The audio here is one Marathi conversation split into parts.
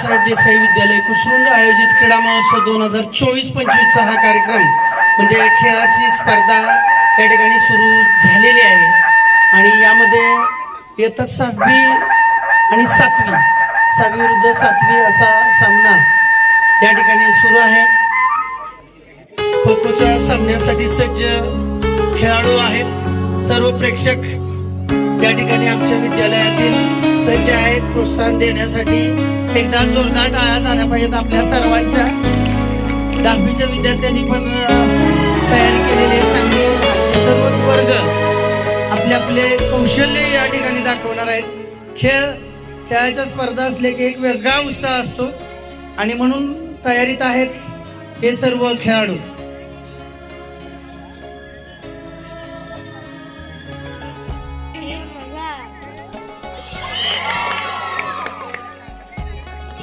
बाळासाहेब देसाई विद्यालय कुसरुंद आयोजित क्रीडा महोत्सव 2024-25 चा हा कार्यक्रम म्हणजे खेळाची स्पर्धा त्या ठिकाणी सुरू झालेली आहे आणि यामध्ये इयत्ता 6वी आणि 7वी विरुद्ध 7वी असा सामना या ठिकाणी सुरू आहे। खो खोच्या सामन्यासाठी सज्ज खेळाडू आहेत। सर्व प्रेक्षक या ठिकाणी आमच्या विद्यालयातील सज्ज आहेत प्रोत्साहन देण्यासाठी। एकदा जोरदार टाळ्या झाल्या पाहिजेत आपल्या सर्वांच्या। 10वीच्या विद्यार्थ्यांनी पण तयारी केलेली आहे चांगली। सर्वच वर्ग आपले आपले कौशल्य या ठिकाणी दाखवणार आहेत। खेळाच्या स्पर्धा असले की एक वेगळा उत्साह असतो आणि म्हणून तयारीत आहेत हे सर्व खेळाडू।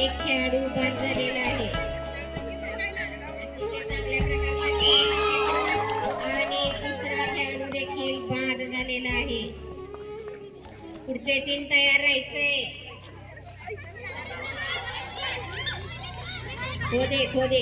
एक खेळाडू बाद झालेला आहे आणि दुसरा खेळाडू देखील बाद झालेला आहे। पुढचे 3 तयार राहायचे। खोदे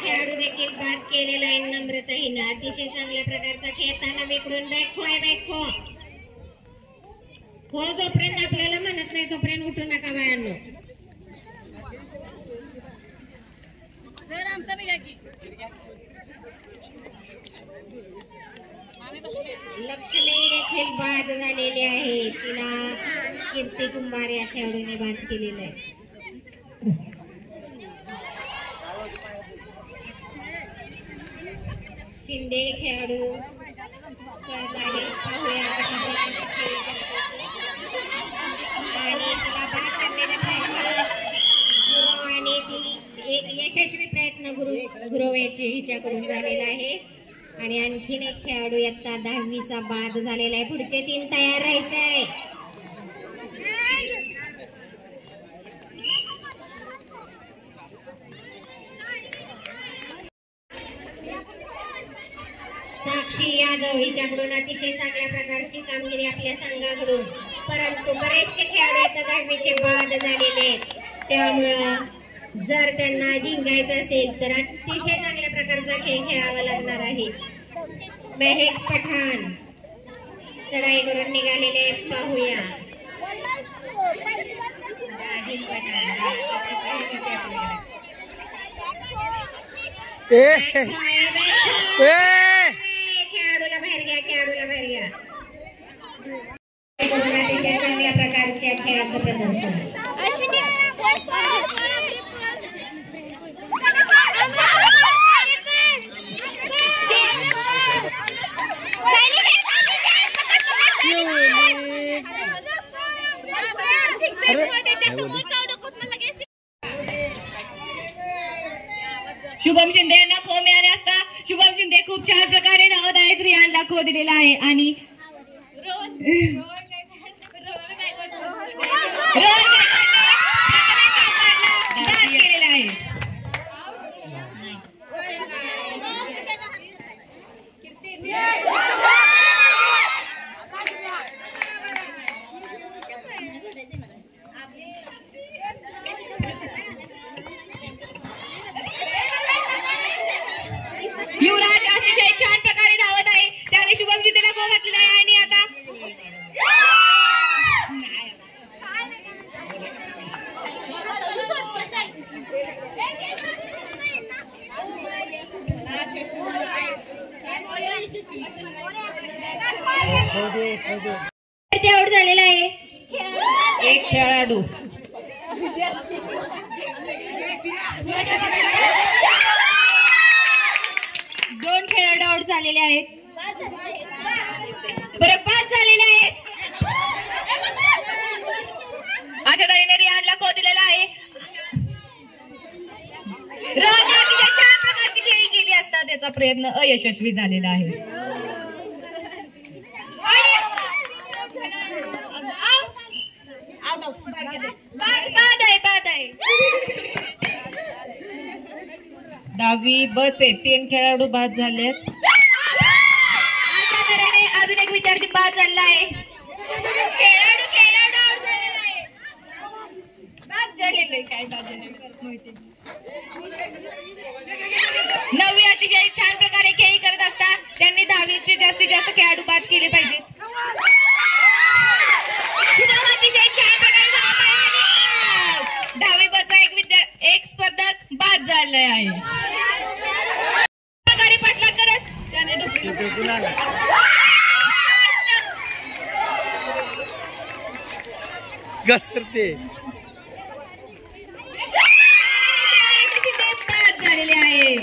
खेळाडू देखील बाद केलेला आहे नम्रताईनं। अतिशय चांगल्या प्रकारचा खेळताना इकडून बॅक खो जोपर्यंत आपल्याला म्हणत नाही तोपर्यंत उठू नका बायांनो। लक्ष्मी देखील बाद झालेली आहे। तिला कीर्ती कुंभार या खेळाडूने बाद केलेला आहे। शिंदे खेळाडू खेळत आहे। पाहूया आणि तिला बाद करण्याचा प्रयत्न गुरव आणि ती यशस्वी प्रयत्न गुरव हिच्याकडून झालेला आहे आणि आणखीन एक खेळाडू इयत्ता 10वीचा बाद झालेला आहे। पुढचे 3 तयार राहायचे आहे। साक्षी यादव हिच्याकडून अतिशय चांगल्या प्रकारची कामगिरी आपल्या संघाकडून, परंतु बरेचसे खेळाडू इयत्ता 10वीचे बाद झालेले आहेत। त्यामुळं जर त्यांना जिंकायचं असेल तर अतिशय चांगल्या प्रकारचा खेळ खेळावा लागणार आहे। मेहक पठाण चढाई करून निघालेले पाहूया। खेळाडूला बाहेर घ्या अतिशय चांगल्या प्रकारच्या खेळाचं प्रदर्शन। शुभम शिंदे यांना खो मिळाले असता शुभम शिंदे खूप छान प्रकारे नवोदय रियानला खो दिलेला आहे आणि केलेला आहे। युवराज अतिशय छान प्रकारे धावत आहे। त्याने शुभम जितेला गो घातलेला आहे आणि आता आउट झालेला आहे। एक खेळाडू दोन खेळाडू आउट झालेले आहेत। बरबाद झालेले आहेत। अशा तऱ्हेने रियानला खो दिलेला आहे। अतिशय छान प्रकारची खेळी केली असता त्याचा प्रयत्न अयशस्वी झालेला आहे। बाद आहे। 10वी ब चे 3 खेळाडू बाद झालेत. अशा तऱ्हेने अजून एक विद्यार्थी बाद झालेला आहे. खेळाडू out झालेला आहे. बाद झालेलं आहे. काय बाद झालेलं माहिती. 9वी अतिशय छान प्रकारे खेळी करत असतात. त्यांनी 10वीचे जास्तीत जास्त खेळाडू बाद केले पाहिजे. शुभम अतिशय छान प्रकारे धावत आहे. 10वी बचा एक स्पर्धक बाद झाले आहे. प्रकारे पाठलाग करत त्याने घसरते बाद झालेले आहे.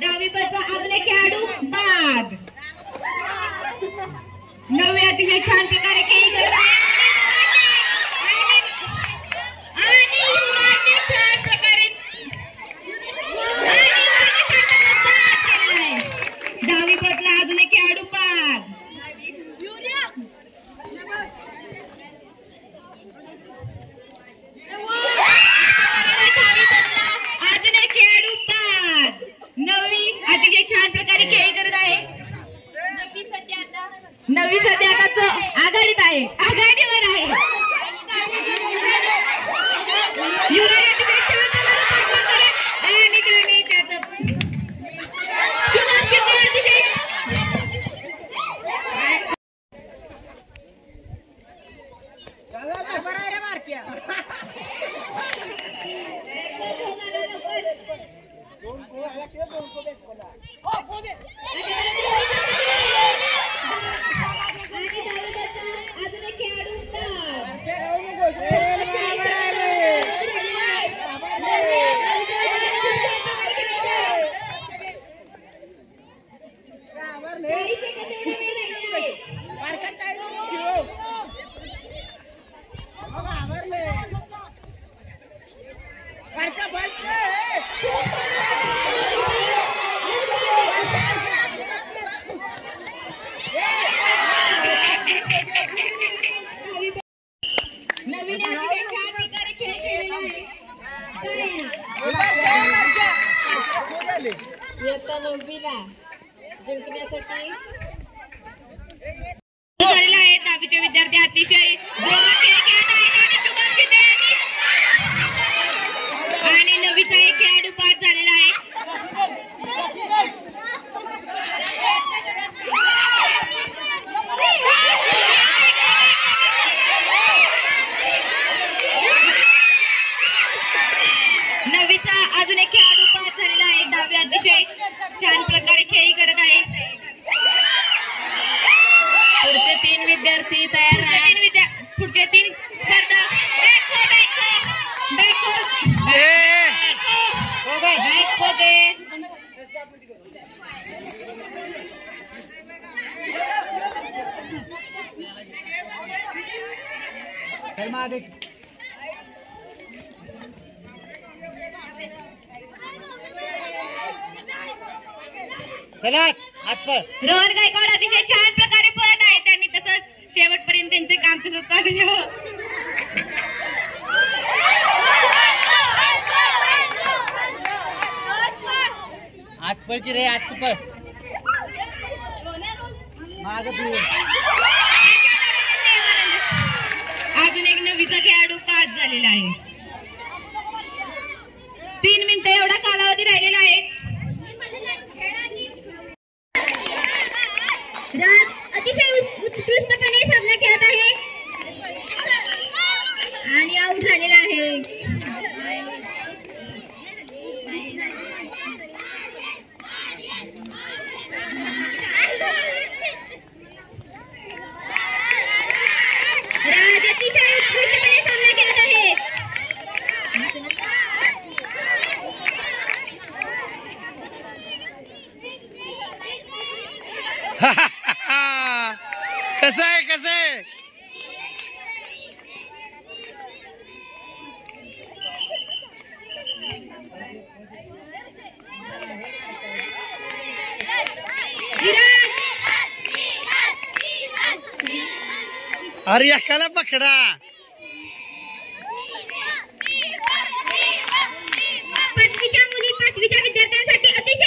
10वी बचा अजून एक खेळाडू बाद. 9वी अतिशय छान प्रकारे खेळी करत आहे. आणि युवराजने छान प्रकारे बाद केलेला आहे. 10वी बदला अजून एक खेळाडू बाद. अजून एक खेळाडू बाद. 9वी अतिशय छान प्रकारे खेळी करत आहे. 9वी सध्या आता आघाडीत आहे. आघाडीवर आहे. युवराज अतिशय छान प्रकारे आणि त्याचं शुभम शिंदे अतिशय अजून एक खेळाडू नवीन अतिशय छान प्रकारे खेळ खेळलेला आहे. इयत्ता 9वीला जिंकण्यासाठी झालेला आहे. 10वीचे विद्यार्थी अतिशय जोरात खेळ खेळत आहेत. आणि शुभम शिंदे आणि 9वीचा एक खेळाडू बाद झालेला आहे. अजून एक खेळाडू बाद झालेला आहे. 10वी अतिशय छान प्रकारे खेळी करत आहे. पुढचे 3 विद्यार्थी तयार राहा. पुढचे 3 स्पर्धक रोहन गायकवाड अतिशय छान प्रकारे पळत आहे. त्यांनी तसंच शेवटपर्यंत त्यांचे काम तसंच चालू ठेवा. आजपळ की रे आजपळ अजून एक 9वीचा खेळाडू पास झालेला आहे. 3 मिनिटं एवढा कालावधी राहिलेला आहे. राज अतिशय उत्कृष्टपणे सामना खेळत आहे आणि आउट झालेला आहे. राज अतिशय उत्कृष्टपणे सामना खेळत आहे. कसं आहे अरे एकाला पकडा. पाचवीच्या विद्यार्थ्यांसाठी अतिशय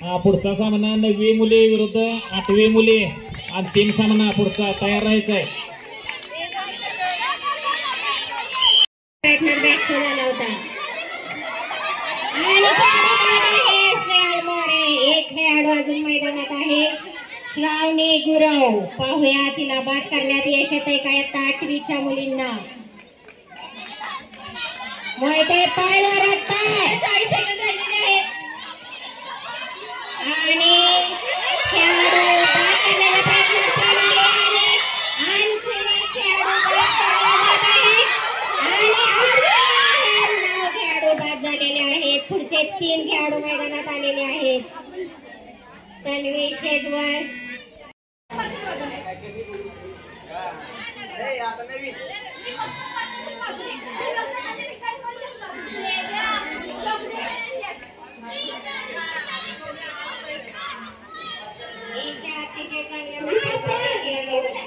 पुढचा सामना 9वी मुले विरुद्ध 8वी मुले. अंतिम सामना पुढचा तयार राहायचा आहे. झाला होता आणि एक खेळाडू अजून मैदानात आहे. श्रावणी गुरव. पाहूया तिला बाद करण्यात यश येतंय का आता 8वीच्या मुलींना. मोहिते पायवर 40 सेकंद झालेले आहेत आणि खेळाडू बाद करण्याचा प्रयत्न केला आहे. आणखीन एक खेळाडू बाद करण्यात येत आहे आणि 9 खेळाडू बाद झालेले आहेत. पुढचे 3 खेळाडू मैदानात आलेले आहेत. तन्वी शेजवळ. ईशा अतिशय चांगल्या प्रकारे खेळली होती.